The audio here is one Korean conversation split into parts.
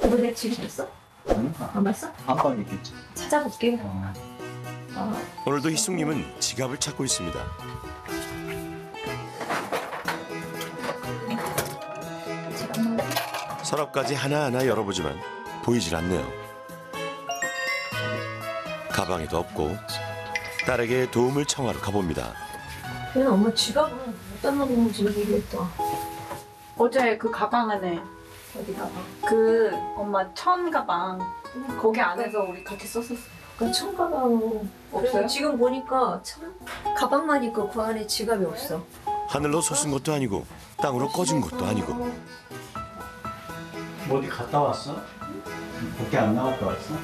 너네 지금 있어? 안 봤어? 안방 있겠지. 찾아볼게. 오늘도 희숙님은 지갑을 찾고 있습니다. 서랍까지 하나하나 열어보지만 보이질 않네요. 가방에도 없고 딸에게 도움을 청하러 가봅니다. 그냥 엄마 지갑은 어디다 놓은지 모르겠다. 어제 그 가방 안에 어디다가? 그 엄마 천 가방 거기 안에서 우리 같이 썼었어. 그 청가방 없어요? 지금 보니까 가방만 있고 그 안에 지갑이 없어. 하늘로 솟은 것도 아니고 땅으로 꺼진 것도 아니고 뭐 어디 갔다 왔어? 밖에 안 나갔다 왔어?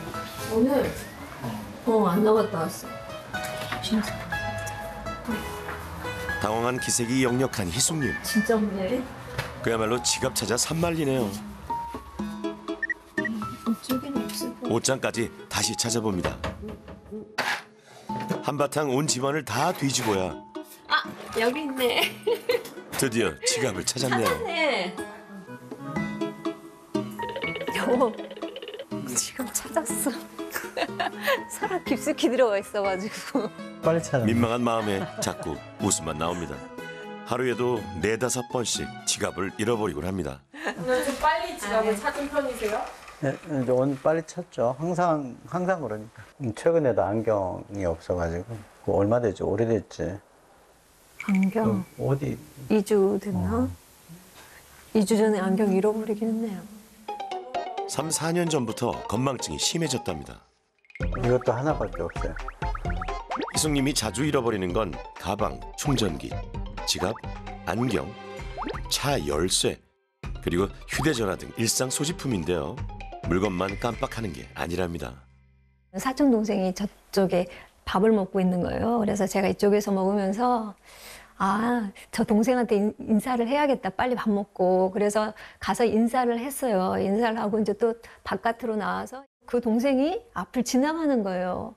오늘 안 나갔다 왔어. 진짜 당황한 기색이 역력한 희숙님. 진짜 없네. 그야말로 지갑 찾아 산만리네요. 이쪽에는 없을 거야. 옷장까지 다시 찾아봅니다. 한바탕 온 집안을 다 뒤지고야 여기 있네. 드디어 지갑을 찾았네요. 네. 여보, 지금 찾았어. 서랍 깊숙이 들어가 있어가지고. 빨리 찾아. 민망한 마음에 자꾸 웃음만 나옵니다. 하루에도 4-5번씩 지갑을 잃어버리곤 합니다. 오늘 좀 빨리 지갑을 찾은 편이세요? 네, 이제 오늘 빨리 찾죠. 항상 그러니까. 최근에도 안경이 없어가지고 그거 얼마 되죠? 오래됐지. 안경 어디? 2주 됐나? 2주 전에 안경 잃어버리긴 했네요. 3-4년 전부터 건망증이 심해졌답니다. 이것도 하나밖에 없어요. 희숙님이 자주 잃어버리는 건 가방, 충전기, 지갑, 안경, 차 열쇠, 그리고 휴대전화 등 일상 소지품인데요. 물건만 깜빡하는 게 아니랍니다. 사촌 동생이 저쪽에 밥을 먹고 있는 거예요. 그래서 제가 이쪽에서 먹으면서 저 동생한테 인사를 해야겠다. 빨리 밥 먹고. 그래서 가서 인사를 했어요. 인사를 하고 이제 또 바깥으로 나와서 그 동생이 앞을 지나가는 거예요.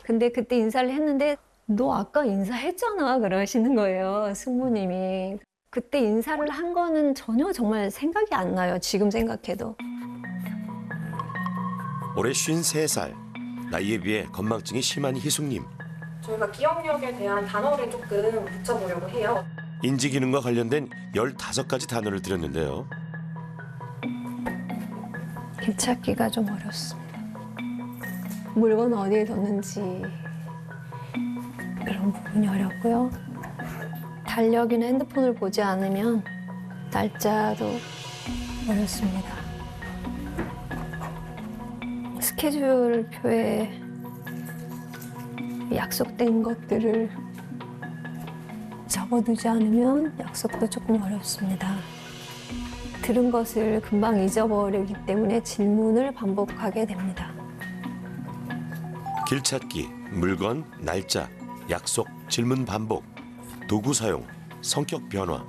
근데 그때 인사를 했는데 너 아까 인사했잖아 그러시는 거예요. 승모님이. 그때 인사를 한 거는 전혀 정말 생각이 안 나요. 지금 생각해도. 올해 53살. 나이에 비해 건망증이 심한 희숙님. 저희가 기억력에 대한 단어를 조금 붙여보려고 해요. 인지기능과 관련된 15가지 단어를 드렸는데요. 길 찾기가 좀 어렵습니다. 물건 어디에 뒀는지 그런 부분이 어렵고요. 달력이나 핸드폰을 보지 않으면 날짜도 어렵습니다. 스케줄표에 약속된 것들을 적어두지 않으면 약속도 조금 어렵습니다. 들은 것을 금방 잊어버리기 때문에 질문을 반복하게 됩니다. 길 찾기, 물건, 날짜, 약속, 질문 반복, 도구 사용, 성격 변화.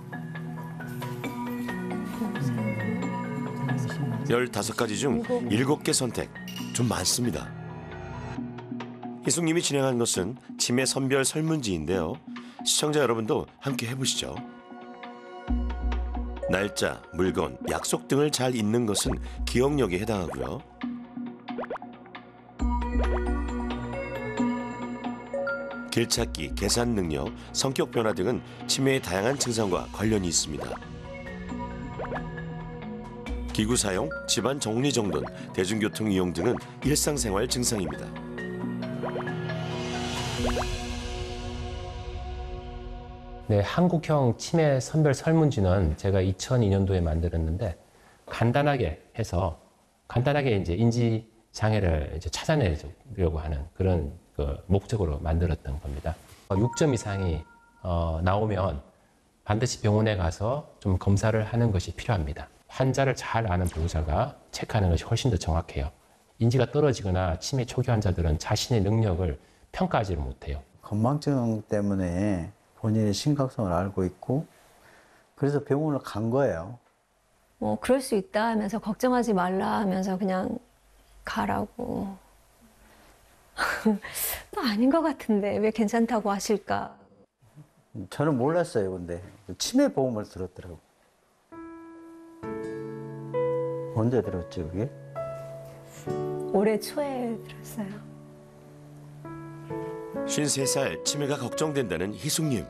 15가지 중 7개 선택. 좀 많습니다. 희숙님이 진행한 것은 치매 선별 설문지인데요. 시청자 여러분도 함께 해보시죠. 날짜, 물건, 약속 등을 잘 잊는 것은 기억력에 해당하고요. 길찾기, 계산 능력, 성격 변화 등은 치매의 다양한 증상과 관련이 있습니다. 기구 사용, 집안 정리정돈, 대중교통 이용 등은 일상생활 증상입니다. 네, 한국형 치매 선별 설문지는 제가 2002년도에 만들었는데 간단하게 해서 이제 인지 장애를 이제 찾아내려고 하는 그런 목적으로 만들었던 겁니다. 6점 이상이 나오면 반드시 병원에 가서 좀 검사를 하는 것이 필요합니다. 환자를 잘 아는 보호자가 체크하는 것이 훨씬 더 정확해요. 인지가 떨어지거나 치매 초기 환자들은 자신의 능력을 평가하지를 못해요. 건망증 때문에 본인의 심각성을 알고 있고 그래서 병원을 간 거예요. 그럴 수 있다 하면서 걱정하지 말라 하면서 그냥 가라고. 또 아닌 것 같은데 왜 괜찮다고 하실까? 저는 몰랐어요. 근데 치매 보험을 들었더라고요. 언제 들었지 그게? 올해 초에 들었어요. 53살 치매가 걱정된다는 희숙님.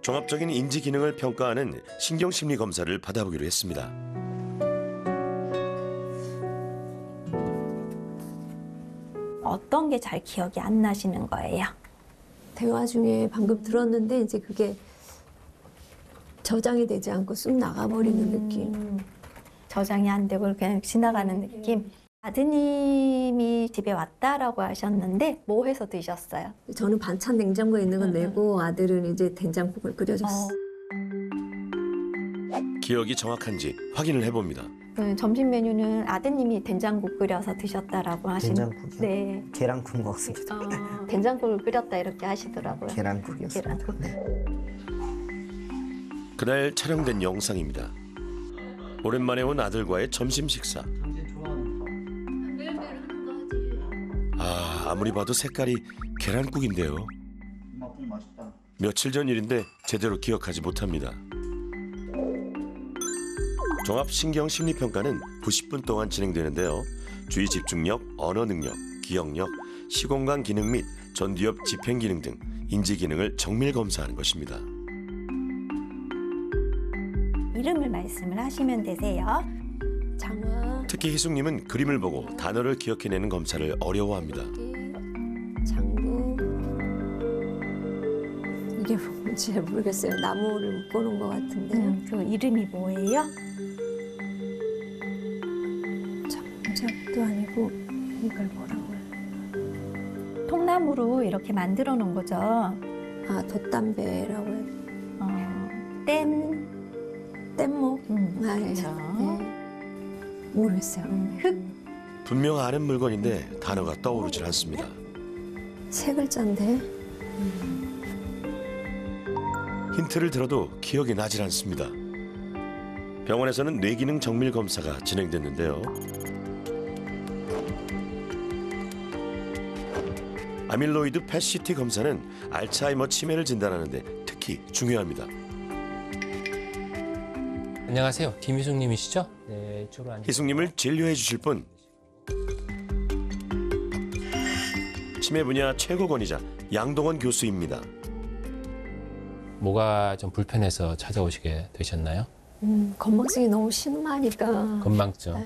종합적인 인지 기능을 평가하는 신경심리 검사를 받아보기로 했습니다. 어떤 게 잘 기억이 안 나시는 거예요? 대화 중에 방금 들었는데 이제 그게 저장이 되지 않고 쑥 나가버리는 느낌. 저장이 안 되고 그냥 지나가는 느낌. 아드님이 집에 왔다라고 하셨는데 뭐 해서 드셨어요? 저는 반찬 냉장고에 있는 건 내고 아들은 이제 된장국을 끓여줬어. 기억이 정확한지 확인을 해봅니다. 그 점심 메뉴는 아드님이 된장국 끓여서 드셨다라고 하시는. 된장국이요? 네. 계란국 먹습니다. 된장국을 끓였다 이렇게 하시더라고요. 계란국이었습니다. 계란국. 네. 그날 촬영된 영상입니다. 오랜만에 온 아들과의 점심 식사. 아, 아무리 봐도 색깔이 계란국인데요. 며칠 전 일인데 제대로 기억하지 못합니다. 종합신경심리평가는 90분 동안 진행되는데요. 주의 집중력, 언어 능력, 기억력, 시공간 기능 및 전두엽 집행 기능 등 인지 기능을 정밀 검사하는 것입니다. 이름을 말씀을 하시면 되세요. 장화, 특히 희숙님은 그림을 보고 단어를 기억해내는 검사를 어려워합니다. 장구. 이게 뭔지 잘 모르겠어요. 나무를 묶어놓은 것 같은데. 그 이름이 뭐예요? 장작도 아니고 이걸 뭐라고 해요? 통나무로 이렇게 만들어 놓은 거죠. 아, 돛담배라고 해요. 뗀. 뗏목? 아, 예. 그렇죠. 네. 모르겠어요. 흙. 분명 아는 물건인데 단어가 떠오르질 않습니다. 세 글자인데. 힌트를 들어도 기억이 나질 않습니다. 병원에서는 뇌기능 정밀 검사가 진행됐는데요. 아밀로이드 PET-CT 검사는 알츠하이머 치매를 진단하는 데 특히 중요합니다. 안녕하세요. 김희숙님이시죠? 네, 이쪽으로 앉으세요. 희숙님을 진료해 주실 분, 치매 분야 최고 권위자 양동원 교수입니다. 뭐가 좀 불편해서 찾아오시게 되셨나요? 건망증이 너무 심하니까. 건망증. 네.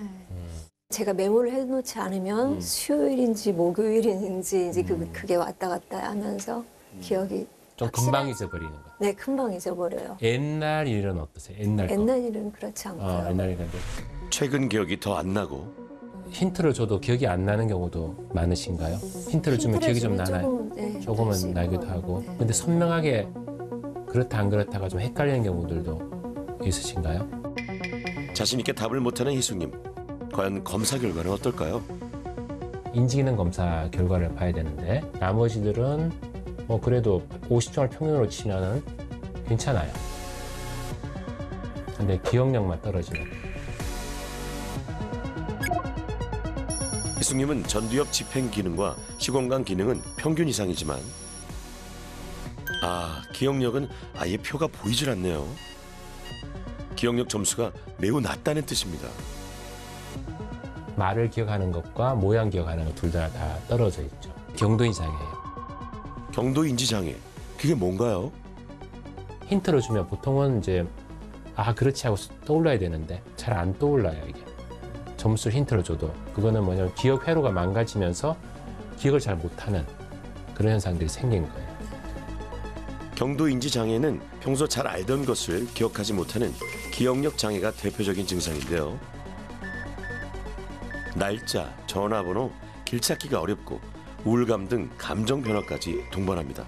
제가 메모를 해놓지 않으면 수요일인지 목요일인지 이제 그게 왔다 갔다 하면서 기억이 좀 금방 잊어버리는 거. 네, 금방 잊어버려요. 옛날 일은 어떠세요? 옛날 거. 옛날 일은 그렇지 않고요. 옛날 일은 최근 기억이 더 안 나고 힌트를 줘도 기억이 안 나는 경우도 많으신가요? 힌트를 주면 기억이 좀 나나요? 조금은 나기도 하고. 근데 선명하게 그렇다 안 그렇다가 좀 헷갈리는 경우들도 있으신가요? 자신 있게 답을 못하는 희숙님. 과연 검사 결과는 어떨까요? 인지기능 검사 결과를 봐야 되는데 나머지들은 뭐 그래도 50점을 평균으로 치면은 괜찮아요. 근데 기억력만 떨어지는. 희숙님은 전두엽 집행 기능과 시공간 기능은 평균 이상이지만 기억력은 아예 표가 보이질 않네요. 기억력 점수가 매우 낮다는 뜻입니다. 말을 기억하는 것과 모양 기억하는 것 둘 다 떨어져 있죠. 경도인지 장애예요. 경도인지 장애, 그게 뭔가요? 힌트를 주면 보통은 이제 그렇지 하고 떠올라야 되는데 잘 안 떠올라요 이게. 점수를 힌트를 줘도 그거는 뭐냐면 기억 회로가 망가지면서 기억을 잘 못하는 그런 현상들이 생긴 거예요. 경도인지 장애는 평소 잘 알던 것을 기억하지 못하는 기억력 장애가 대표적인 증상인데요. 날짜, 전화번호, 길 찾기가 어렵고 우울감 등 감정 변화까지 동반합니다.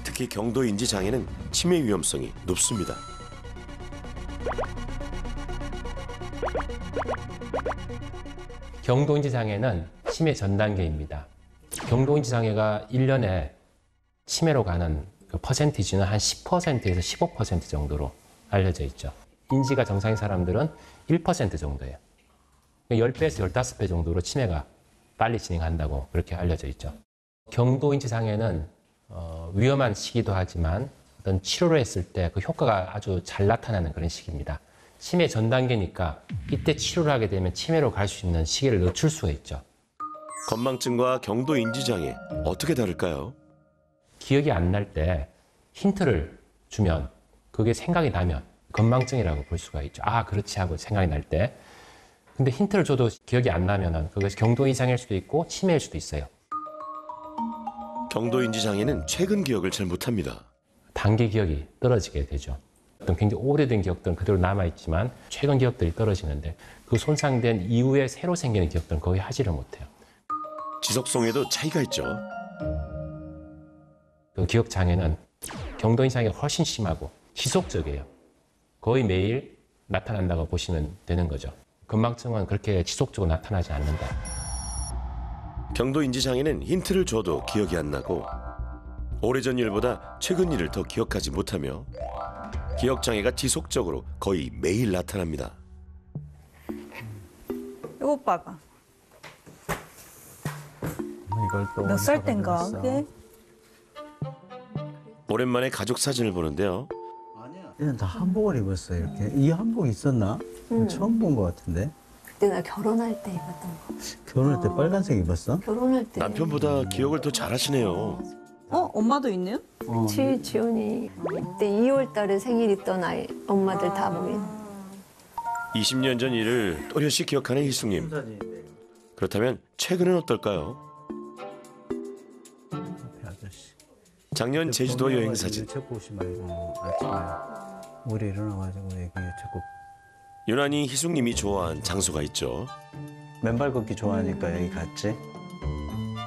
특히 경도인지 장애는 치매 위험성이 높습니다. 경도인지 장애는 치매 전 단계입니다. 경도인지 장애가 1년에 치매로 가는 그 퍼센티지는 한 10%에서 15% 정도로 알려져 있죠. 인지가 정상인 사람들은 1% 정도예요. 10배에서 15배 정도로 치매가 빨리 진행한다고 그렇게 알려져 있죠. 경도인지 장애는 위험한 시기도 하지만 어떤 치료를 했을 때 그 효과가 아주 잘 나타나는 그런 시기입니다. 치매 전 단계니까 이때 치료를 하게 되면 치매로 갈 수 있는 시기를 늦출 수가 있죠. 건망증과 경도 인지 장애 어떻게 다를까요? 기억이 안 날 때 힌트를 주면 그게 생각이 나면 건망증이라고 볼 수가 있죠. 아, 그렇지 하고 생각이 날 때. 근데 힌트를 줘도 기억이 안 나면은 그것이 경도 이상일 수도 있고 치매일 수도 있어요. 경도 인지 장애는 최근 기억을 잘 못합니다. 단기 기억이 떨어지게 되죠. 어떤 굉장히 오래된 기억들은 그대로 남아있지만 최근 기억들이 떨어지는데 그 손상된 이후에 새로 생기는 기억들은 거의 하지를 못해요. 지속성에도 차이가 있죠. 그 기억 장애는 경도 인지 장애가 훨씬 심하고 지속적이에요. 거의 매일 나타난다고 보시면 되는 거죠. 건망증은 그렇게 지속적으로 나타나지 않는다. 경도 인지 장애는 힌트를 줘도 기억이 안 나고 오래전 일보다 최근 일을 더 기억하지 못하며 기억 장애가 지속적으로 거의 매일 나타납니다. 이것 봐봐. 이걸 또 몇 살 어디서 땐가 가져왔어? 그게? 오랜만에 가족 사진을 보는데요. 얘는 다 한복을 입었어 이렇게. 이 한복 있었나? 처음 본 것 같은데. 그때 나 결혼할 때 입었던 거. 결혼할 때 빨간색 입었어? 결혼할 때. 남편보다 기억을 더 잘하시네요. 어? 엄마도 있네요? 지훈이 그때 2월 달에 생일 있던 아이 엄마들 다 모인. 20년 전 일을 또렷이 기억하는 희숙님. 그렇다면 최근은 어떨까요? 앞에 아저씨. 작년 제주도 여행 사진. 책 보시 말고 아침에 우리 일어나가지고 여기 자꾸 유난히 희숙님이 좋아한 장소가 있죠. 맨발 걷기 좋아하니까 여기 갔지.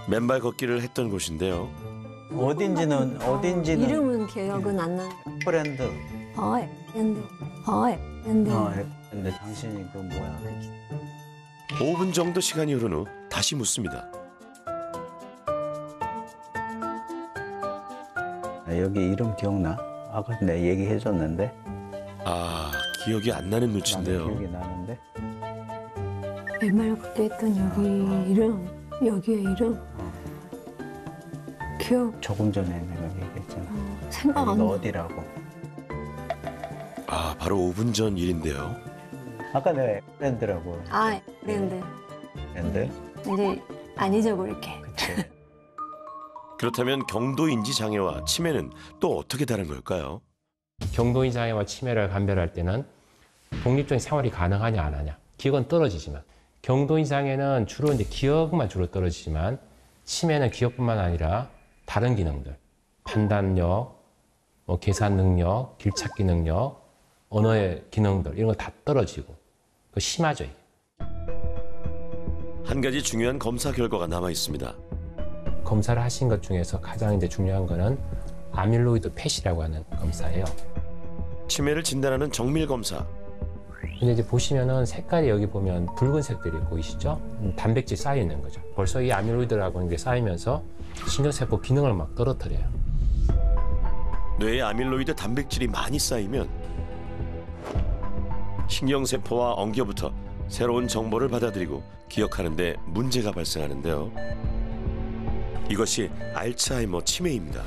맨발 걷기를 했던 곳인데요. 어딘지는 이름은 기억은 안 나. 브랜드. 근데 근데 당신이 그 뭐야? 5분 정도 시간이 흐른 후 다시 묻습니다. 여기 이름 기억나? 아까 내가 얘기해줬는데. 아, 기억이 안 나는 나는 눈치인데요. 기억이 나는데. 맨발 걷기 했던 여기 이름, 여기의 이름. 기억 조금 전에 내가 얘기했잖아. 생각 안 여기가 나. 어디라고? 아, 바로 5분 전 일인데요. 아까 내가 브랜드라고. 브랜드. 브랜드? 이제 안 잊어버릴게. 그치. 그렇다면 경도 인지 장애와 치매는 또 어떻게 다른 걸까요? 경도 인지 장애와 치매를 감별할 때는 독립적인 생활이 가능하냐 안 하냐. 기억은 떨어지지만 경도 인지 장애는 주로 이제 기억만 주로 떨어지지만 치매는 기억뿐만 아니라 다른 기능들, 판단력, 계산 능력, 길찾기 능력, 언어의 기능들 이런 거 다 떨어지고 그 심하죠. 이게. 한 가지 중요한 검사 결과가 남아 있습니다. 검사를 하신 것 중에서 가장 이제 중요한 거는 아밀로이드 펫이라고 하는 검사예요. 치매를 진단하는 정밀 검사. 근데 이제 보시면은 색깔이 여기 보면 붉은색들이 보이시죠? 단백질 쌓여 있는 거죠. 벌써 이 아밀로이드라고 하는 게 쌓이면서 신경세포 기능을 막 떨어뜨려요. 뇌에 아밀로이드 단백질이 많이 쌓이면 신경세포와 엉겨붙어 새로운 정보를 받아들이고 기억하는 데 문제가 발생하는데요. 이것이 알츠하이머 치매입니다.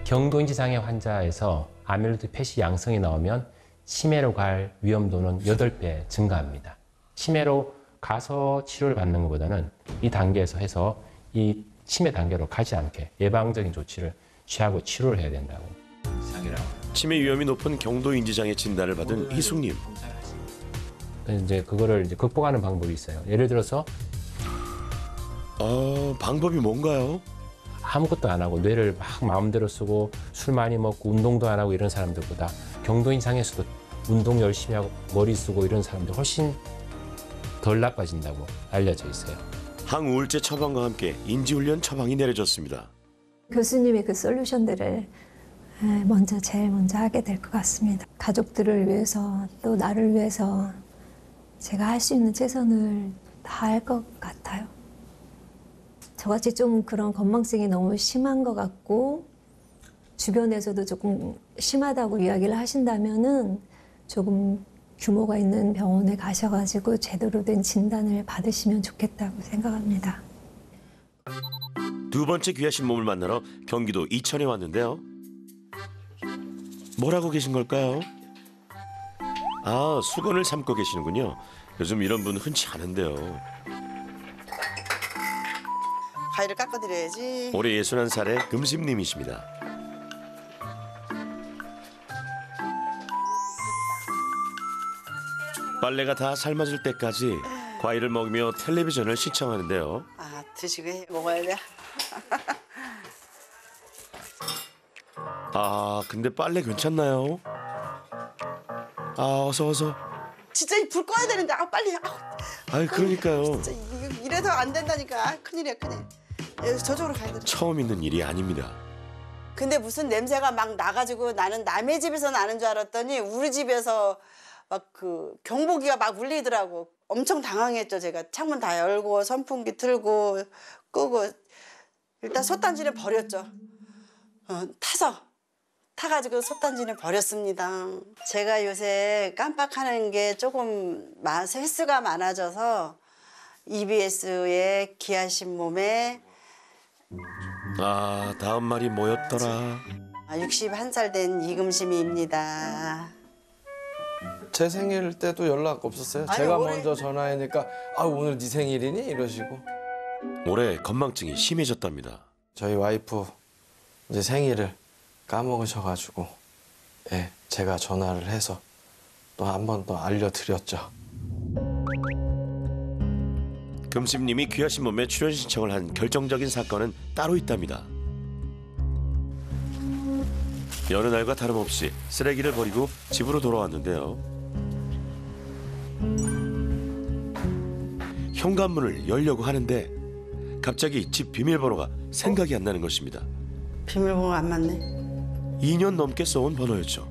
경도인지 장애 환자에서 아밀로이드 펫이 양성이 나오면 치매로 갈 위험도는 8배 증가합니다. 치매로 가서 치료를 받는 것보다는 이 단계에서 해서 이 치매 단계로 가지 않게 예방적인 조치를 취하고 치료를 해야 된다고 생각을 합니다. 치매 위험이 높은 경도 인지 장애 진단을 받은 희숙님. 이제 그거를 이제 극복하는 방법이 있어요. 예를 들어서 방법이 뭔가요? 아무것도 안 하고 뇌를 막 마음대로 쓰고 술 많이 먹고 운동도 안 하고 이런 사람들보다 경도인 장애에서도 운동 열심히 하고 머리 쓰고 이런 사람들 훨씬 덜 나빠진다고 알려져 있어요. 항우울제 처방과 함께 인지훈련 처방이 내려졌습니다. 교수님의 그 솔루션들을 제일 먼저 하게 될 것 같습니다. 가족들을 위해서 또 나를 위해서 제가 할 수 있는 최선을 다할 것 같아요. 저같이 좀 그런 건망증이 너무 심한 것 같고 주변에서도 조금 심하다고 이야기를 하신다면은 조금 규모가 있는 병원에 가셔가지고 제대로 된 진단을 받으시면 좋겠다고 생각합니다. 두 번째 귀하신 몸을 만나러 경기도 이천에 왔는데요. 뭘 하고 계신 걸까요? 아, 수건을 삶고 계시는군요. 요즘 이런 분 흔치 않은데요. 과일을 깎아드려야지. 올해 61살의 금심님이십니다. 빨래가 다 삶아질 때까지 과일을 먹으며 텔레비전을 시청하는데요. 아, 드시고 먹어야 돼. 아, 근데 빨래 괜찮나요? 아, 어서. 진짜 이 불 꺼야 되는데, 빨리. 아이, 그러니까요. 진짜 이래서 안 된다니까. 큰일이야, 큰일. 저쪽으로 가야 돼. 처음 있는 일이 아닙니다. 근데 무슨 냄새가 막 나가지고 나는 남의 집에서 나는 줄 알았더니 우리 집에서 막 그 경보기가 막 울리더라고. 엄청 당황했죠, 제가. 창문 다 열고 선풍기 틀고 끄고 일단 솥단지를 버렸죠. 타가지고 솥단지는 버렸습니다. 제가 요새 깜빡하는 게 조금 횟수가 많아져서 EBS의 귀하신 몸에 아, 다음 말이 뭐였더라? 61살 된 이금심입니다. 제 생일 때도 연락 없었어요. 아니, 제가 올해- 먼저 전화하니까 아 오늘 네 생일이니? 이러시고. 올해 건망증이 심해졌답니다. 저희 와이프 이제 생일을 까먹으셔가지고 예, 제가 전화를 해서 또 한 번 더 알려드렸죠. 금심님이 귀하신 몸에 출연 신청을 한 결정적인 사건은 따로 있답니다. 여느 날과 다름없이 쓰레기를 버리고 집으로 돌아왔는데요. 현관문을 열려고 하는데 갑자기 집 비밀번호가 생각이 안 나는 것입니다. 비밀번호가 안 맞네. 2년 넘게 써온 번호였죠.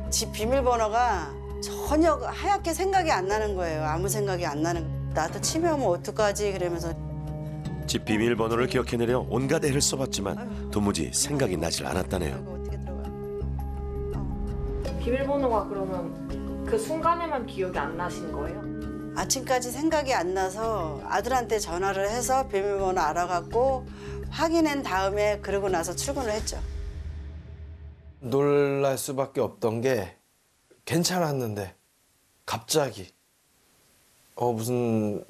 집 비밀번호가 전혀 하얗게 생각이 안 나는 거예요. 아무 생각이 안 나는 거예요. 나도 치매하면 어떡하지? 그러면서 집 비밀번호를 기억해내려 온갖 애를 써봤지만 도무지 생각이 나질 않았다네요. 이거 어떻게 들어가? 비밀번호가 그러면 그 순간에만 기억이 안 나신 거예요? 아침까지 생각이 안 나서 아들한테 전화를 해서 비밀번호 알아갖고 확인한 다음에 그러고 나서 출근을 했죠. 놀랄 수밖에 없던 게 괜찮았는데 갑자기 무슨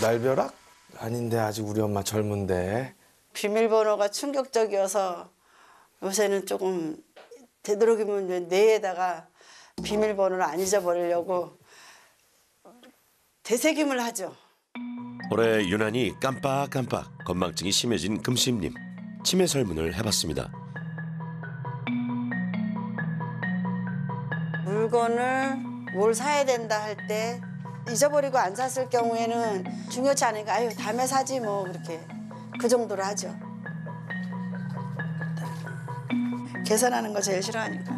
날벼락? 아닌데 아직 우리 엄마 젊은데. 비밀번호가 충격적이어서 요새는 조금 되도록이면 뇌에다가 비밀번호를 안 잊어버리려고 되새김을 하죠. 올해 유난히 깜빡깜빡 건망증이 심해진 금심님. 치매 설문을 해봤습니다. 물건을 뭘 사야 된다 할 때 잊어버리고 안 샀을 경우에는 중요치 않으니까 아유 다음에 사지 뭐 그렇게 그 정도로 하죠. 계산하는 거 제일 싫어하니까.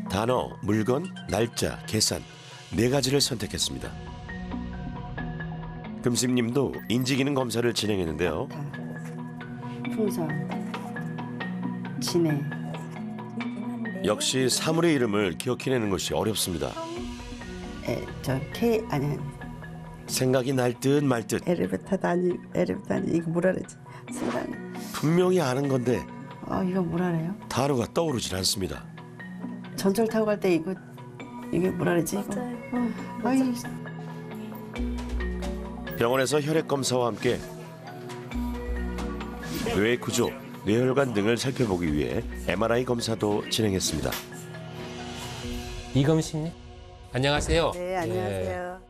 단어, 물건, 날짜, 계산 4가지를 선택했습니다. 금심님도 인지기능 검사를 진행했는데요. 풍선, 진해. 역시 사물의 이름을 기억해내는 것이 어렵습니다. K 아니 생각이 날 듯 말 듯 에르베타 다니 이거 뭐라 그러지? 순간 분명히 아는 건데 이거 뭐라 그래요? 단어가 떠오르질 않습니다. 전철 타고 갈 때 이게 뭐라 그러지? 이거? 아이 병원에서 혈액 검사와 함께 뇌 구조, 뇌혈관 등을 살펴보기 위해 MRI 검사도 진행했습니다. 이금심님? 안녕하세요. 네 안녕하세요.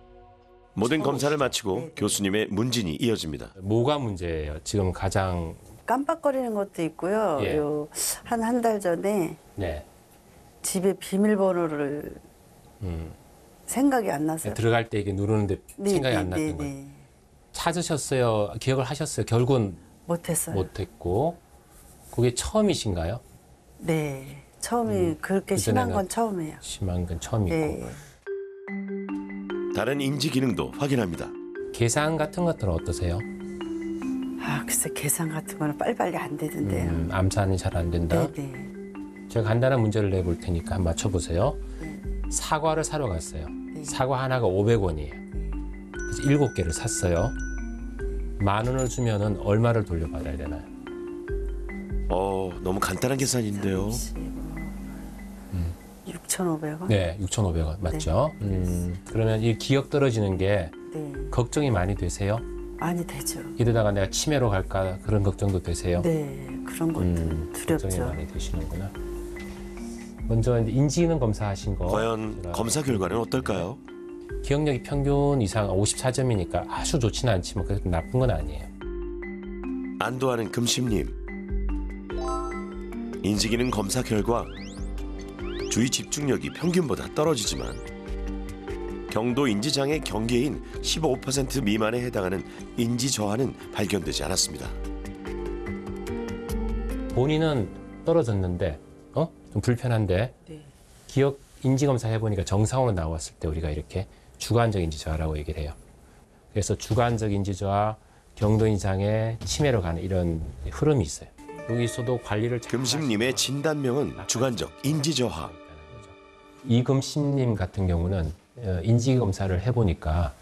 모든 검사를 마치고 교수님의 문진이 이어집니다. 뭐가 문제예요? 지금 가장 깜빡거리는 것도 있고요. 예. 한 달 전에 네. 집에 비밀번호를 생각이 안 나서요. 들어갈 때 이게 누르는데 생각이 안 났던 거예요. 찾으셨어요? 기억을 하셨어요? 결국은 못했어요. 못했고 그게 처음이신가요? 네. 처음이 그렇게 심한 건 그전에는 처음이에요. 심한 건 처음이고 네. 다른 인지 기능도 확인합니다. 계산 같은 것들은 어떠세요? 글쎄 계산 같은 거는 빨리빨리 안 되던데요. 암산이 잘 안 된다. 네네. 제가 간단한 문제를 내볼 테니까 한번 맞춰보세요. 사과를 사러 갔어요. 사과 하나가 500원이에요. 그래서 7개를 샀어요. 10,000원을 주면은 얼마를 돌려받아야 되나요? 너무 간단한 계산인데요. 6,500원? 네, 6,500원 맞죠? 그러면 이 기억 떨어지는 게 네. 걱정이 많이 되세요? 많이 되죠. 이러다가 내가 치매로 갈까 그런 걱정도 되세요? 네, 그런 것도 걱정이 두렵죠. 많이 되시는구나. 먼저 이제 인지기능 검사하신 거. 과연 제가 검사 결과는 어떨까요? 기억력이 평균 이상 54점이니까 아주 좋지는 않지만 그래도 나쁜 건 아니에요. 안도하는 금심님. 인지기능 검사 결과 주의 집중력이 평균보다 떨어지지만 경도 인지장애 경계인 15% 미만에 해당하는 인지 저하는 발견되지 않았습니다. 본인은 떨어졌는데 좀 불편한데 네. 기억 인지 검사 해보니까 정상으로 나왔을 때 우리가 이렇게 주관적 인지 저하라고 얘기를 해요. 그래서 주관적 인지 저하, 경도 인지 장애, 치매로 가는 이런 흐름이 있어요. 여기서도 관리를 잘 금심님의 진단명은 주관적 인지 저하. 이금심님 같은 경우는 인지 검사를 해보니까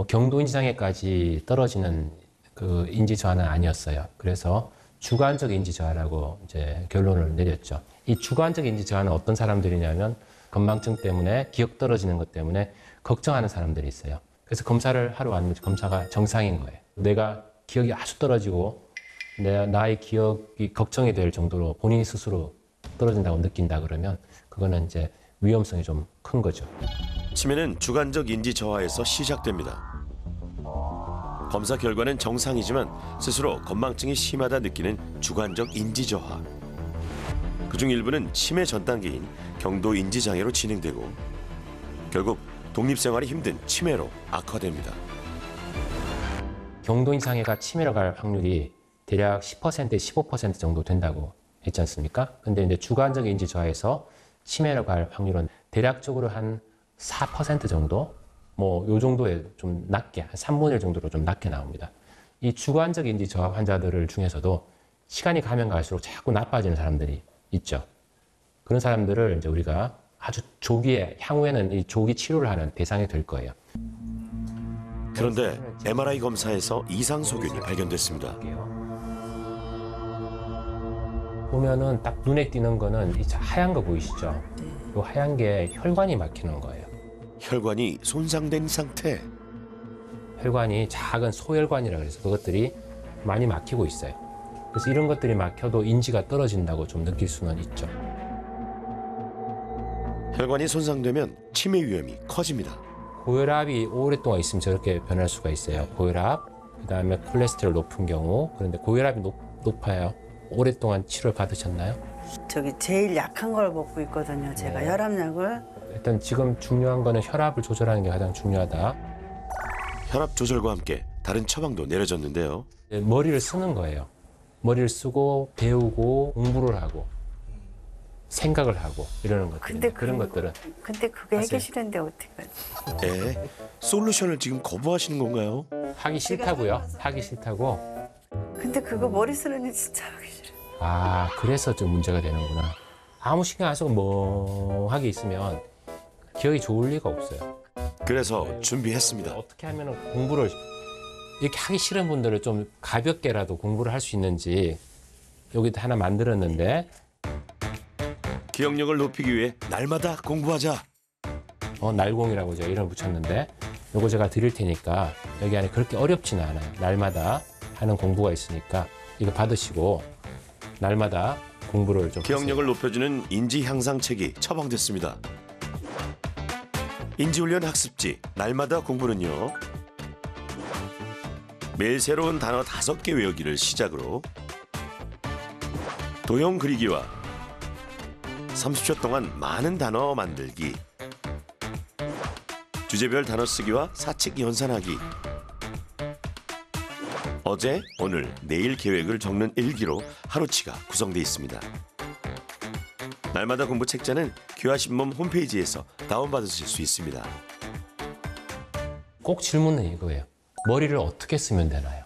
경도 인지 장애까지 떨어지는 그 인지 저하는 아니었어요. 그래서 주관적 인지 저하라고 이제 결론을 내렸죠. 이 주관적 인지 저하는 어떤 사람들이냐면 건망증 때문에 기억 떨어지는 것 때문에 걱정하는 사람들이 있어요. 그래서 검사를 하러 왔는데 검사가 정상인 거예요. 내가 기억이 아주 떨어지고 나의 기억이 걱정이 될 정도로 본인이 스스로 떨어진다고 느낀다 그러면 그거는 이제 위험성이 좀 큰 거죠. 치매는 주관적 인지 저하에서 시작됩니다. 검사 결과는 정상이지만 스스로 건망증이 심하다 느끼는 주관적 인지 저하. 그중 일부는 치매 전 단계인 경도 인지 장애로 진행되고 결국 독립생활이 힘든 치매로 악화됩니다. 경도 인지 장애가 치매로 갈 확률이 대략 10%에 15% 정도 된다고 했지 않습니까? 근데 이제 주관적 인지 저하에서 치매로 갈 확률은 대략적으로 한 4% 정도? 뭐 요 정도에 좀 낮게, 한 3분의 1 정도로 좀 낮게 나옵니다. 이 주관적 인지 저하 환자들 중에서도 시간이 가면 갈수록 자꾸 나빠지는 사람들이 있죠. 그런 사람들을 이제 우리가 아주 조기에, 향후에는 이 조기 치료를 하는 대상이 될 거예요. 그런데 MRI 검사에서 이상 소견이 발견됐습니다. 보면은 딱 눈에 띄는 거는 이 하얀 거 보이시죠? 이 하얀 게 혈관이 막히는 거예요. 혈관이 손상된 상태. 혈관이 작은 소혈관이라 그래서 그것들이 많이 막히고 있어요. 그래서 이런 것들이 막혀도 인지가 떨어진다고 좀 느낄 수는 있죠. 혈관이 손상되면 치매 위험이 커집니다. 고혈압이 오랫동안 있으면 저렇게 변할 수가 있어요. 고혈압, 그다음에 콜레스테롤 높은 경우. 그런데 고혈압이 높아요. 오랫동안 치료를 받으셨나요? 저기 제일 약한 걸 먹고 있거든요. 제가 네. 혈압약을. 일단 지금 중요한 거는 혈압을 조절하는 게 가장 중요하다. 혈압 조절과 함께 다른 처방도 내려졌는데요. 머리를 쓰는 거예요. 머리를 쓰고 배우고 공부를 하고 생각을 하고 이러는 것들. 그런 것들은. 근데 그게 하기 하세요. 싫은데 어떡하지? 솔루션을 지금 거부하시는 건가요? 하기 싫다고요? 하기 싫다고? 근데 그거 머리 쓰는 애 진짜 하기 싫어. 아, 그래서 좀 문제가 되는구나. 아무 신경 안 쓰고 멍하게 있으면 기억이 좋을 리가 없어요. 그래서 준비했습니다. 어떻게 하면 공부를 이렇게 하기 싫은 분들을 좀 가볍게라도 공부를 할 수 있는지 여기도 하나 만들었는데 기억력을 높이기 위해 날마다 공부하자. 날공이라고 제가 이름을 붙였는데 요거 제가 드릴 테니까 여기 안에 그렇게 어렵지는 않아요. 날마다 하는 공부가 있으니까 이거 받으시고 날마다 공부를 좀 기억력을 높여주는 인지 향상책이 처방됐습니다. 인지훈련 학습지 날마다 공부는요. 매일 새로운 단어 5개 외우기를 시작으로 도형 그리기와 30초 동안 많은 단어 만들기, 주제별 단어 쓰기와 사칙 연산하기, 어제, 오늘, 내일 계획을 적는 일기로 하루치가 구성되어 있습니다. 날마다 공부 책자는 귀하신몸 홈페이지에서 다운받으실 수 있습니다. 꼭 질문은 이거예요. 머리를 어떻게 쓰면 되나요?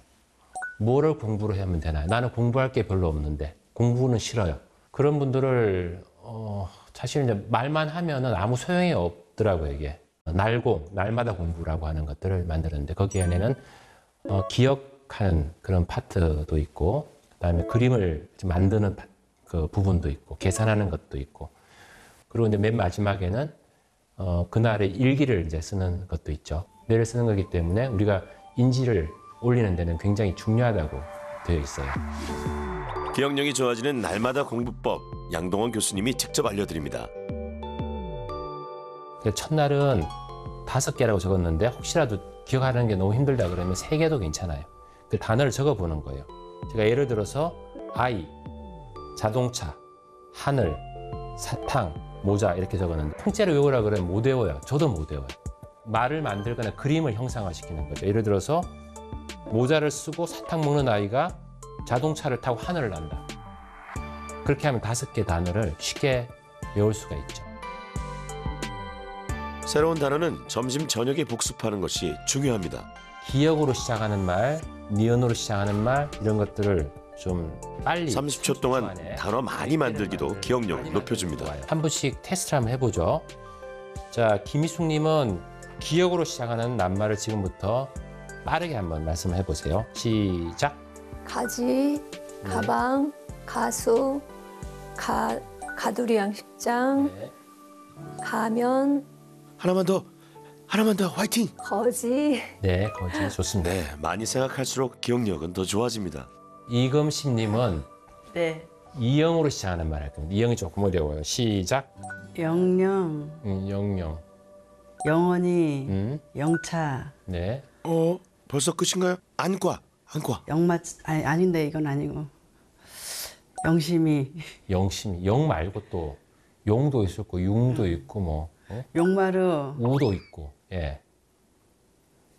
뭐를 공부를 하면 되나요? 나는 공부할 게 별로 없는데 공부는 싫어요. 그런 분들을 사실 이제 말만 하면은 아무 소용이 없더라고요, 이게. 날마다 공부라고 하는 것들을 만들었는데 거기 안에는 기억하는 그런 파트도 있고 그다음에 그림을 만드는 그 부분도 있고 계산하는 것도 있고 그리고 이제 맨 마지막에는 그날의 일기를 이제 쓰는 것도 있죠. 뇌를 쓰는 거기 때문에 우리가 인지를 올리는 데는 굉장히 중요하다고 되어 있어요. 기억력이 좋아지는 날마다 공부법 양동원 교수님이 직접 알려드립니다. 첫날은 5개라고 적었는데 혹시라도 기억하는 게 너무 힘들다 그러면 3개도 괜찮아요. 그 단어를 적어보는 거예요. 제가 예를 들어서 아이, 자동차, 하늘, 사탕, 모자 이렇게 적었는데 통째로 외우라 그러면 못 외워요. 저도 못 외워요. 말을 만들거나 그림을 형상화시키는 거죠. 예를 들어서 모자를 쓰고 사탕 먹는 아이가 자동차를 타고 하늘을 난다. 그렇게 하면 5개 단어를 쉽게 외울 수가 있죠. 새로운 단어는 점심 저녁에 복습하는 것이 중요합니다. 기억으로 시작하는 말, 니은으로 시작하는 말 이런 것들을 좀 빨리 30초 동안 단어 많이 만들기도 기억력을 높여줍니다. 한 분씩 테스트를 한번 해보죠. 자, 김희숙님은 기억으로 시작하는 낱말을 지금부터 빠르게 한번 말씀해 보세요. 시작. 가지, 가방, 가수, 가두리 양식장, 네. 가면, 하나만 더 화이팅! 거지. 네, 거지 좋습니다. 네, 많이 생각할수록 기억력은 더 좋아집니다. 이금심님은 네. 이영으로 시작하는 말 할 겁니다. 이영이 조금 어려워요. 시작. 영영, 영영. 영원히, 영차, 네. 벌써 끝인가요? 안과. 영맛, 아닌데 이건 아니고. 영심이, 영심이. 영 말고 또 용도 있었고 융도 있고 뭐 용마루, 우도 있고. 예.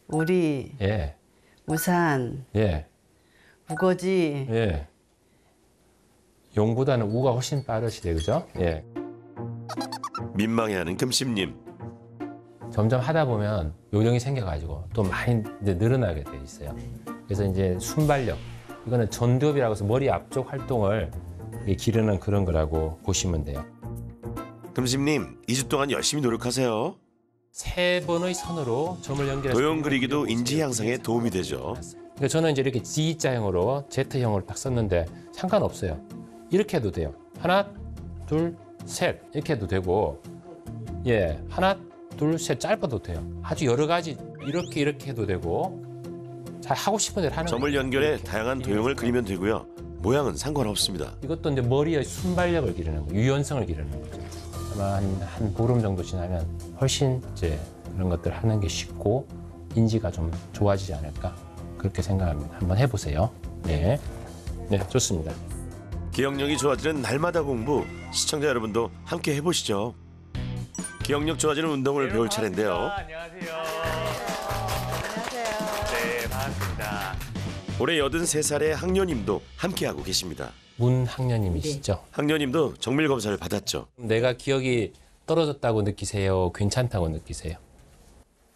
우리, 예. 우산, 예. 우거지, 예. 용보다는 우가 훨씬 빠르시대, 그죠? 예. 민망해하는 금심님. 점점 하다 보면 요령이 생겨가지고 또 많이 이제 늘어나게 돼 있어요. 그래서 이제 순발력, 이거는 전두엽이라고 해서 머리 앞쪽 활동을 기르는 그런 거라고 보시면 돼요. 금심님, 2주 동안 열심히 노력하세요. 3번의 선으로 점을 연결해서 도형 그리기도 인지 향상에 도움이 되죠. 그러니까 저는 이제 이렇게 Z자형으로 Z형으로 딱 썼는데 상관없어요. 이렇게 해도 돼요. 하나, 둘, 셋 이렇게 해도 되고 예, 하나, 둘, 셋 짧아도 돼요. 아주 여러 가지 이렇게 해도 되고 잘 하고 싶은 대로 하는 점을 거예요. 연결해 이렇게. 다양한 도형을 그리면 되고요. 모양은 상관없습니다. 이것도 이제 머리의 순발력을 기르는 거예요. 유연성을 기르는 거죠. 아마 한 보름 정도 지나면 훨씬 이제 그런 것들 하는 게 쉽고 인지가 좀 좋아지지 않을까 그렇게 생각합니다. 한번 해보세요. 네, 네 좋습니다. 기억력이 좋아지는 날마다 공부, 시청자 여러분도 함께 해보시죠. 기억력 좋아지는 운동을 배울 차례인데요. 안녕하세요. 네, 반갑습니다. 올해 83살의 학녀님도 함께하고 계십니다. 문학년님이시죠? 학녀님도 정밀 검사를 받았죠. 내가 기억이 떨어졌다고 느끼세요? 괜찮다고 느끼세요?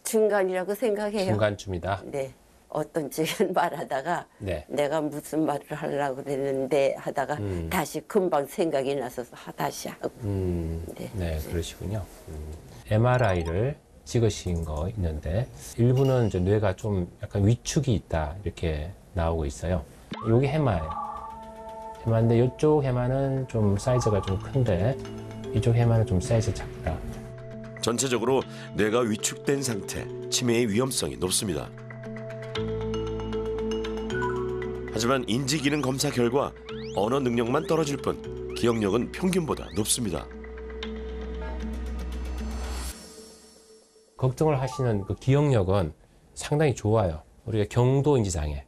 중간이라고 생각해요. 중간쯤이다. 네. 어떤 지금 말하다가 네. 내가 무슨 말을 하려고 그랬는데 하다가 다시 금방 생각이 나서 다시 하고. 네, 그러시군요. MRI를 찍으신 거 있는데 일부는 이제 뇌가 좀 약간 위축이 있다 이렇게 나오고 있어요. 여기 해마예요. 해마인데 이쪽 해마는 좀 사이즈가 좀 큰데 이쪽 해마는 좀 사이즈 작다. 전체적으로 뇌가 위축된 상태, 치매의 위험성이 높습니다. 하지만 인지기능 검사 결과 언어 능력만 떨어질 뿐 기억력은 평균보다 높습니다. 걱정을 하시는 그 기억력은 상당히 좋아요. 우리가 경도인지 장애,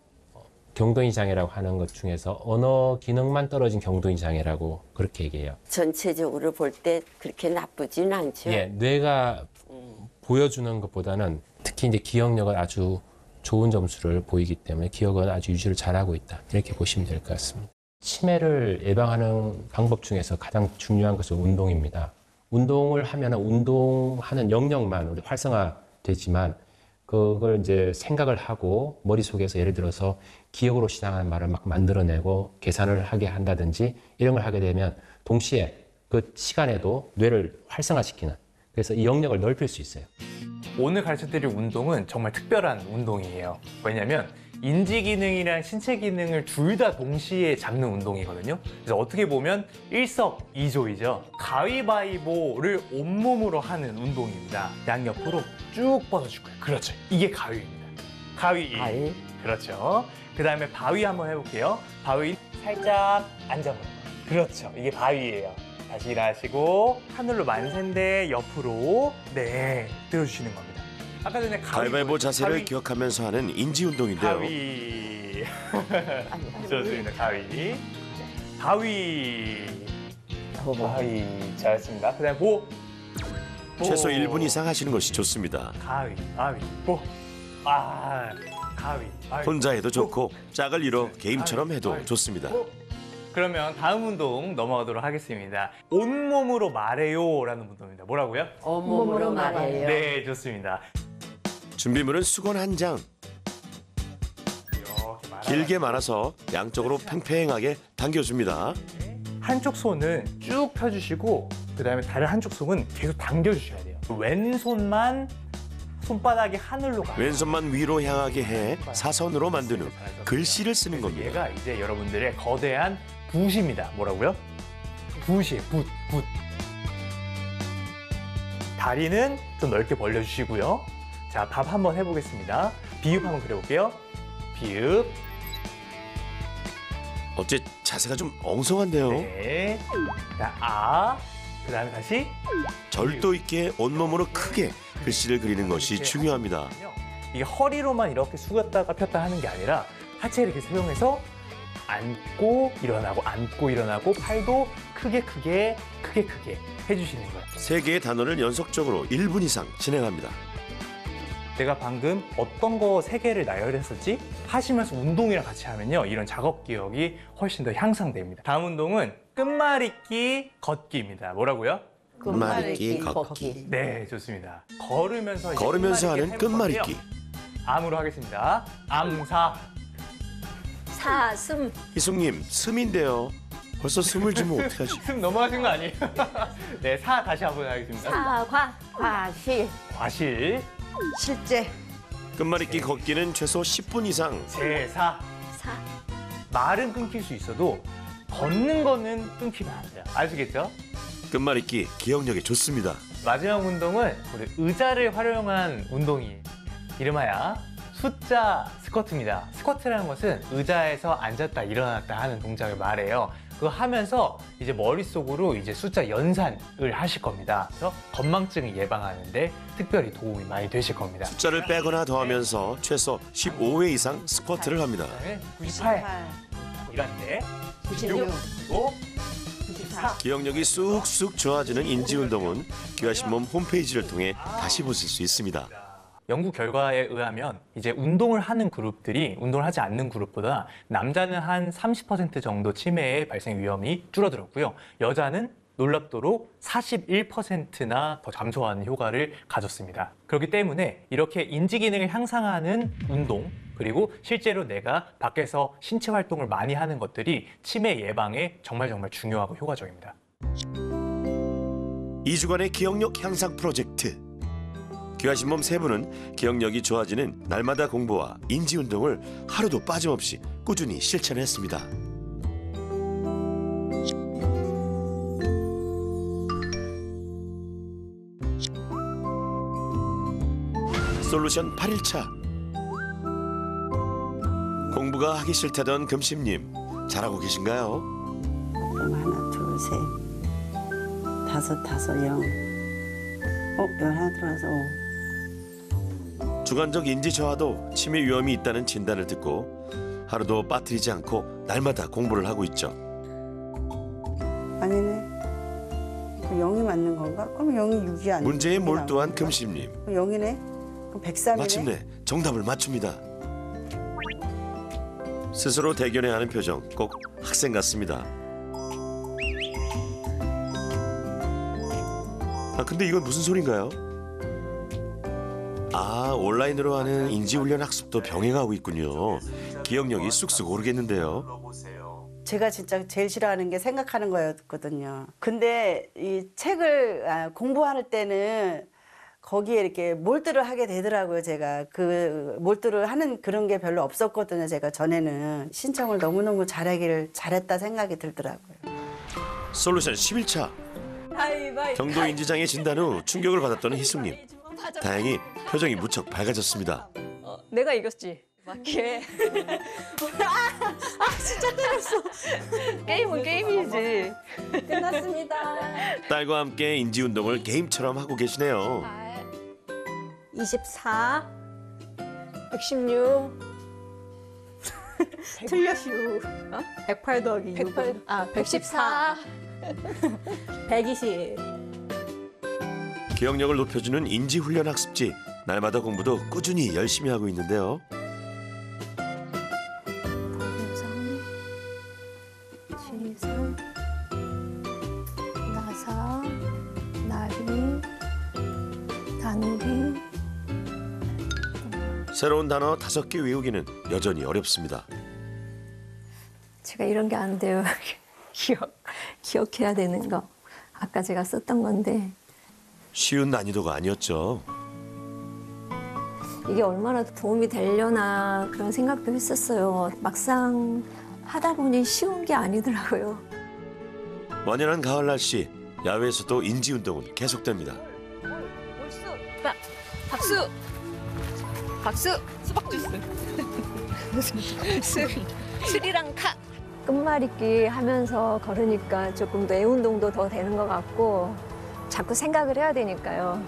경도인지 장애라고 하는 것 중에서 언어 기능만 떨어진 경도인지 장애라고 그렇게 얘기해요. 전체적으로 볼 때 그렇게 나쁘진 않죠. 예, 뇌가 보여주는 것보다는 특히 이제 기억력은 아주 좋은 점수를 보이기 때문에 기억은 아주 유지를 잘하고 있다. 이렇게 보시면 될 것 같습니다. 치매를 예방하는 방법 중에서 가장 중요한 것은 운동입니다. 운동을 하면 운동하는 영역만 우리 활성화되지만 그걸 이제 생각을 하고 머릿속에서 예를 들어서 기억으로 시작하는 말을 막 만들어내고 계산을 하게 한다든지 이런 걸 하게 되면 동시에 그 시간에도 뇌를 활성화시키는 그래서 이 영역을 넓힐 수 있어요. 오늘 가르쳐드릴 운동은 정말 특별한 운동이에요. 왜냐면 인지 기능이랑 신체 기능을 둘 다 동시에 잡는 운동이거든요. 그래서 어떻게 보면 일석이조이죠. 가위바위보를 온몸으로 하는 운동입니다. 양옆으로 쭉 뻗어줄 거예요. 그렇죠. 이게 가위입니다. 가위. 그렇죠. 그 다음에 바위 한번 해볼게요. 바위 살짝 앉아보는 거예요. 그렇죠. 이게 바위예요. 다시 일어나시고 하늘로 만세인데 옆으로 들어주시는 겁니다. 아까 전에 가위바위보 자세를 기억하면서 하는 인지 운동인데요. 가위. 좋습니다. 가위. 바위. 바위. 잘했습니다. 그 다음에 보. 최소 1분 이상 하시는 것이 좋습니다. 가위. 보. 가위. 혼자 해도 좋고 짝을 이뤄 게임처럼 해도 좋습니다. 그러면 다음 운동 넘어가도록 하겠습니다. 온몸으로 말해요라는 운동입니다. 뭐라고요? 온몸으로 말해요. 네, 좋습니다. 준비물은 수건 한 장. 길게 말아서 양쪽으로 팽팽하게 당겨줍니다. 한쪽 손은 쭉 펴주시고 그 다음에 다른 한쪽 손은 계속 당겨주셔야 돼요. 왼손만 손바닥이 하늘로 가요. 왼손만 위로 향하게 해 사선으로 만든 후 글씨를 쓰는 겁니다. 얘가 이제 여러분들의 거대한 붓입니다. 뭐라고요? 붓이에요. 붓. 다리는 좀 넓게 벌려주시고요. 자, 밥 한번 해보겠습니다. 비읍 한번 그려볼게요. 비읍. 어째 자세가 좀 엉성한데요. 네. 자, 그 다음에 다시. 절도 있게 온몸으로 크게 글씨를 그리는 것이 중요합니다. 이게 허리로만 이렇게 숙였다가 폈다 하는 게 아니라 하체를 이렇게 사용해서 앉고 일어나고 팔도 크게 해주시는 거예요. 3개의 단어를 연속적으로 1분 이상 진행합니다. 내가 방금 어떤 거 3개를 나열했었지? 하시면서 운동이랑 같이 하면요. 이런 작업 기억이 훨씬 더 향상됩니다. 다음 운동은 끝말잇기 걷기입니다. 뭐라고요? 끝말잇기 걷기. 네, 좋습니다. 걸으면서 하는 끝말잇기. 암으로 하겠습니다. 암사. 사슴. 희숙님, 숨인데요. 벌써 숨을 주면 어떡하지? 숨 넘어가신 거 아니에요? 네, 사 다시 한번 하겠습니다. 사과. 과실. 과실. 실제. 끝말잇기 걷기는 최소 10분 이상. 제사. 사. 말은 끊길 수 있어도 걷는 거는 끊기면 안 돼요. 아시겠죠? 끝말잇기 기억력이 좋습니다. 마지막 운동은 우리 의자를 활용한 운동이에요. 이름하여 숫자 스쿼트입니다. 스쿼트라는 것은 의자에서 앉았다 일어났다 하는 동작을 말해요. 그거 하면서 이제 머릿속으로 이제 숫자 연산을 하실 겁니다. 그래서 건망증을 예방하는데 특별히 도움이 많이 되실 겁니다. 숫자를 빼거나 더하면서 최소 15회 이상 스쿼트를 합니다. 98, 이란데 96, 94. 기억력이 쑥쑥 좋아지는 인지운동은 귀하신몸 홈페이지를 통해 다시 보실 수 있습니다. 연구 결과에 의하면 이제 운동을 하는 그룹들이 운동을 하지 않는 그룹보다 남자는 한 30% 정도 치매의 발생 위험이 줄어들었고요. 여자는 놀랍도록 41%나 더 감소하는 효과를 가졌습니다. 그렇기 때문에 이렇게 인지 기능을 향상하는 운동, 그리고 실제로 내가 밖에서 신체 활동을 많이 하는 것들이 치매 예방에 정말 중요하고 효과적입니다. 2주간의 기억력 향상 프로젝트. 귀하신 몸 3분은 기억력이 좋아지는 날마다 공부와 인지운동을 하루도 빠짐없이 꾸준히 실천했습니다. 솔루션 8일차. 공부가 하기 싫다던 금심님, 잘하고 계신가요? 하나, 둘, 셋, 다섯, 영. 열 하나 들어와서 주관적 인지 저하도 치매 위험이 있다는 진단을 듣고 하루도 빠뜨리지 않고 날마다 공부를 하고 있죠. 아니네. 0이 맞는 건가? 그럼 0이 6이 아니야. 문제에 몰두한 금심님. 0이네. 그럼 103이네. 마침내 정답을 맞춥니다. 스스로 대견해 하는 표정 꼭 학생 같습니다. 근데 이건 무슨 소린가요? 온라인으로 하는 인지훈련 학습도 병행하고 있군요. 기억력이 쑥쑥 오르겠는데요. 제가 진짜 제일 싫어하는 게 생각하는 거였거든요. 근데 이 책을 공부할 때는 거기에 이렇게 몰두를 하게 되더라고요. 제가 그 몰두를 하는 그런 게 별로 없었거든요. 제가 전에는 신청을 너무너무 잘했다 생각이 들더라고요. 솔루션 11차. 경도 인지장애 진단 후 충격을 받았던 희숙님. 다행히 표정이 무척 밝아졌습니다. 내가 이겼지. 맞게. 진짜 때렸어. 게임은 게임이지. 끝났습니다. 딸과 함께 인지 운동을 게임처럼 하고 계시네요. 24, 116. 틀렸슈. 108 더하기 108. 114. 120. 기억력을 높여주는 인지 훈련 학습지. 날마다 공부도 꾸준히 열심히 하고 있는데요. 지성, 나사, 나비, 다누리. 새로운 단어 5개 외우기는 여전히 어렵습니다. 제가 이런 게 안 돼요. 기억해야 되는 거. 아까 제가 썼던 건데 쉬운 난이도가 아니었죠. 이게 얼마나 도움이 되려나 그런 생각도 했었어요. 막상 하다 보니 쉬운 게 아니더라고요. 완연한 가을 날씨, 야외에서도 인지 운동은 계속됩니다. 박수! 박수! 수박 주스. 스리랑 카. 끝말잇기 하면서 걸으니까 조금 뇌 운동도 더 되는 것 같고 자꾸 생각을 해야 되니까요.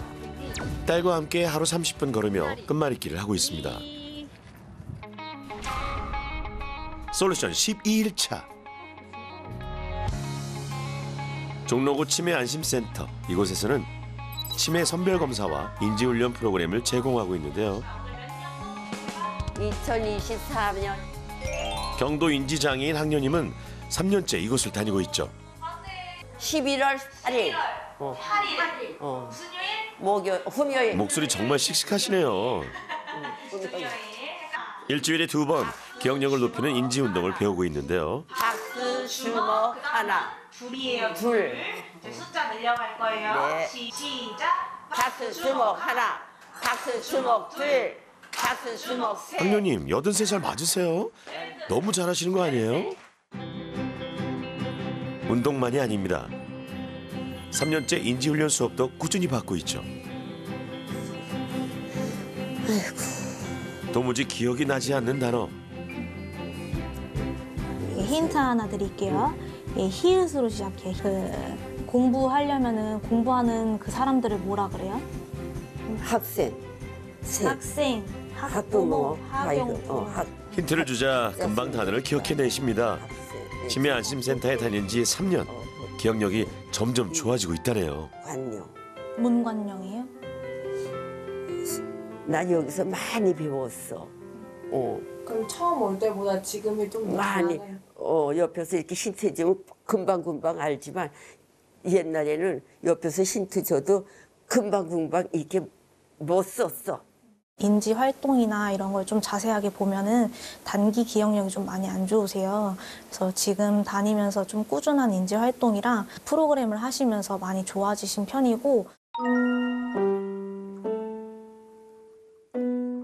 딸과 함께 하루 30분 걸으며 끝말잇기를 하고 있습니다. 솔루션 12일차. 종로구 치매안심센터. 이곳에서는 치매 선별검사와 인지훈련 프로그램을 제공하고 있는데요. 2024년 경도 인지장애인 학년님은 3년째 이곳을 다니고 있죠. 11월 8일. 8일. 무슨 요일? 금요일. 목소리 정말 씩씩하시네요. 일주일에 2번 기억력을 높이는 인지 운동을 배우고 있는데요. 박수 주먹 하나. 둘이에요. 둘. 이제 숫자 늘려갈 거예요. 네. 시작. 박수 주먹 하나. 박수 주먹 둘. 박수 주먹 셋. 학년님 83살 맞으세요? 너무 잘하시는 거 아니에요? 운동만이 아닙니다. 3년째 인지훈련 수업도 꾸준히 받고 있죠. 도무지 기억이 나지 않는 단어. 힌트 하나 드릴게요. 히읗으로 시작해. 공부하려면은 공부하는 그 사람들을 뭐라 그래요? 학생. 학생, 학부모, 학용부. 힌트를 주자 금방 단어를 기억해내십니다. 치매 안심센터에 다닌 지 3년. 기억력이 점점 좋아지고 있다네요. 관용. 문관용이에요? 난 여기서 많이 배웠어. 그럼 처음 올 때보다 지금이 좀 많이. 옆에서 이렇게 힌트 주면 금방금방 알지만 옛날에는 옆에서 힌트 줘도 금방금방 이렇게 못 썼어. 인지 활동이나 이런 걸 좀 자세하게 보면은 단기 기억력이 좀 많이 안 좋으세요. 그래서 지금 다니면서 좀 꾸준한 인지 활동이랑 프로그램을 하시면서 많이 좋아지신 편이고.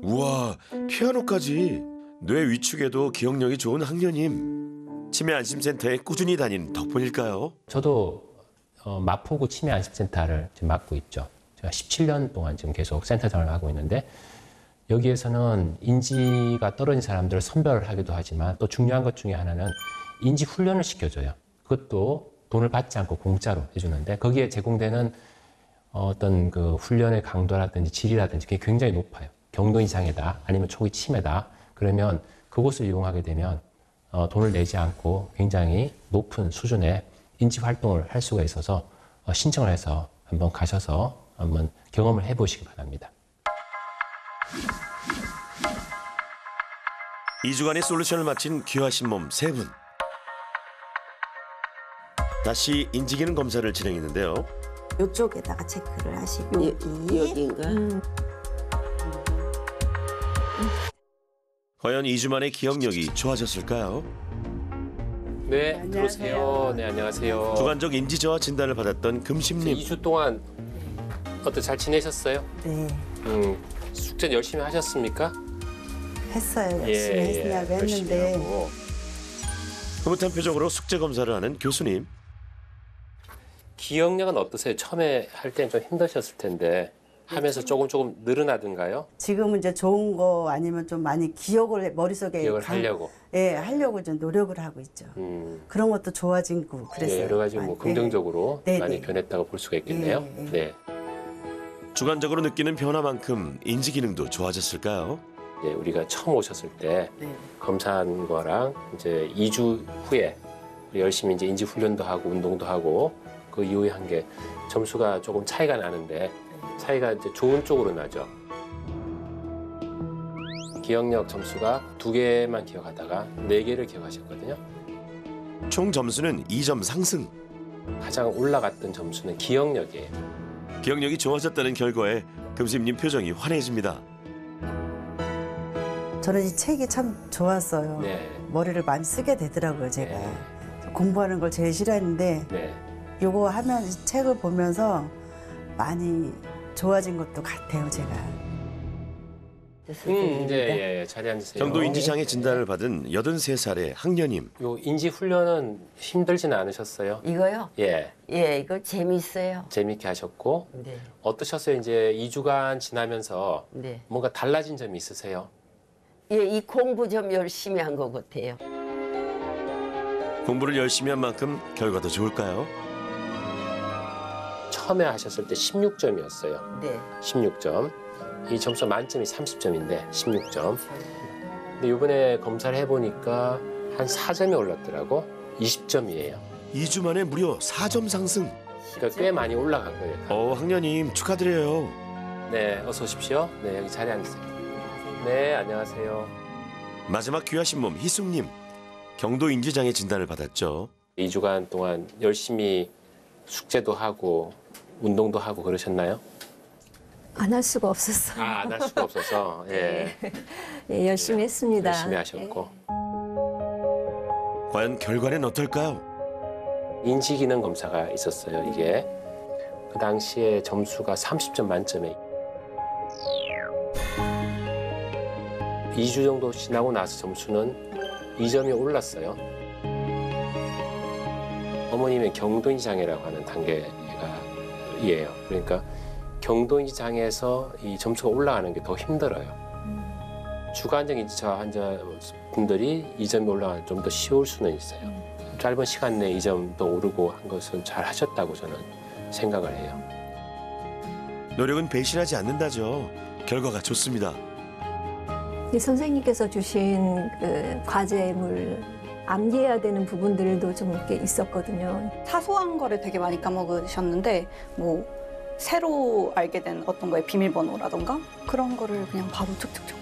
우와, 피아노까지. 뇌 위축에도 기억력이 좋은 학년님. 치매 안심센터에 꾸준히 다닌 덕분일까요? 저도 마포구 치매 안심센터를 지금 맡고 있죠. 제가 17년 동안 지금 계속 센터장을 하고 있는데 여기에서는 인지가 떨어진 사람들을 선별을 하기도 하지만 또 중요한 것 중에 하나는 인지 훈련을 시켜줘요. 그것도 돈을 받지 않고 공짜로 해주는데 거기에 제공되는 어떤 그 훈련의 강도라든지 질이라든지 그게 굉장히 높아요. 경도 이상이다 아니면 초기 치매다 그러면 그곳을 이용하게 되면 돈을 내지 않고 굉장히 높은 수준의 인지 활동을 할 수가 있어서 신청을 해서 한번 가셔서 한번 경험을 해보시기 바랍니다. 2주간의 솔루션을 마친 귀하신 몸 3분. 다시 인지기능 검사를 진행했는데요. 이쪽에다가 체크를 하시고 여기인가? 과연 2주 만에 기억력이 좋아졌을까요? 네, 들어오세요. 네, 안녕하세요. 주관적 인지 저하 진단을 받았던 금심님. 2주 동안 어때 잘 지내셨어요? 네, 숙제 열심히 하셨습니까? 했어요. 열심히 했냐고 열심히 했는데 하고. 흐뭇한 표정으로 숙제 검사를 하는 교수님. 기억력은 어떠세요? 처음에 할 때는 좀 힘드셨을 텐데 하면서 조금 늘어나던가요? 지금은 이제 좋은 거 아니면 좀 많이 기억을 머릿속에 기억을 하려고. 예, 하려고 좀 노력을 하고 있죠. 그런 것도 좋아지고 그랬어요. 예, 여러 가지 뭐 많이. 긍정적으로 네, 많이 네. 변했다고 볼 수가 있겠네요. 네, 네. 주관적으로 느끼는 변화만큼 인지 기능도 좋아졌을까요? 이제 우리가 처음 오셨을 때 네. 검사한 거랑 이제 2주 후에 우리 열심히 이제 인지 훈련도 하고 운동도 하고 그 이후에 한 게 점수가 조금 차이가 나는데 차이가 이제 좋은 쪽으로 나죠. 기억력 점수가 2개만 기억하다가 4개를 기억하셨거든요. 총 점수는 2점 상승. 가장 올라갔던 점수는 기억력이에요. 기억력이 좋아졌다는 결과에 금수님 표정이 환해집니다. 저는 이 책이 참 좋았어요. 네. 머리를 많이 쓰게 되더라고요, 제가. 공부하는 걸 제일 싫어했는데 네. 요거 하면 이 책을 보면서 많이 좋아진 것도 같아요, 제가. 예, 자리에 앉으세요. 경도 인지장애 진단을 받은 83살의 학녀님. 요 인지 훈련은 힘들지는 않으셨어요? 이거요? 예. 예, 이거 재미있어요. 재밌게 하셨고 네. 어떠셨어요? 이제 2주간 지나면서 네. 뭔가 달라진 점이 있으세요? 예, 이 공부 좀 열심히 한 것 같아요. 공부를 열심히 한 만큼 결과도 좋을까요? 처음에 하셨을 때 16점이었어요. 네. 16점. 이 점수 만점이 30점인데 16점. 근데 이번에 검사를 해보니까 한 4점이 올랐더라고. 20점이에요. 2주 만에 무려 4점 상승. 그러니까 꽤 많이 올라간 거예요. 학녀님 축하드려요. 네, 어서 오십시오. 네, 여기 자리에 앉으세요. 네, 안녕하세요. 마지막 귀하신 몸 희숙님. 경도 인지장애 진단을 받았죠. 2주간 동안 열심히 숙제도 하고 운동도 하고 그러셨나요? 안 할 수가 없었어요. 안 할 수가 없어서. 예. 예, 열심히 했습니다. 열심히 하셨고. 과연 결과는 어떨까요? 인지기능 검사가 있었어요, 이게. 그 당시에 점수가 30점 만점에 2주 정도 지나고 나서 점수는 2점이 올랐어요. 어머님의 경도인지 장애라고 하는 단계가이에요. 그러니까 경도인지 장애에서 이 점수가 올라가는 게 더 힘들어요. 주관적 인지차 환자분들이 2점이 올라가는 좀 더 쉬울 수는 있어요. 짧은 시간 내에 2점 더 오르고 한 것은 잘 하셨다고 저는 생각을 해요. 노력은 배신하지 않는다죠. 결과가 좋습니다. 이 선생님께서 주신 그 과제물 암기해야 되는 부분들도 좀 이렇게 있었거든요. 사소한 거를 되게 많이 까먹으셨는데 뭐 새로 알게 된 어떤 거의 비밀번호라던가 그런 거를 그냥 바로 툭툭툭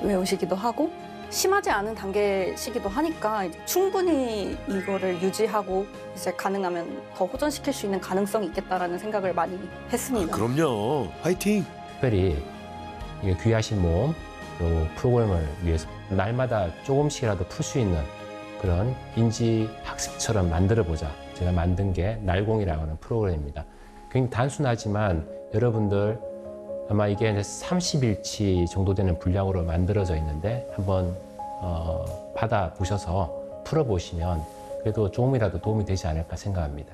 외우시기도 하고 심하지 않은 단계시기도 하니까 충분히 이거를 유지하고 이제 가능하면 더 호전시킬 수 있는 가능성이 있겠다라는 생각을 많이 했습니다. 그럼요. 화이팅! 특별히 이게 귀하신 몸 요 프로그램을 위해서 날마다 조금씩이라도 풀 수 있는 그런 인지 학습처럼 만들어보자. 제가 만든 게 날공이라고 하는 프로그램입니다. 굉장히 단순하지만 여러분들 아마 이게 30일치 정도 되는 분량으로 만들어져 있는데 한번 받아보셔서 풀어보시면 그래도 조금이라도 도움이 되지 않을까 생각합니다.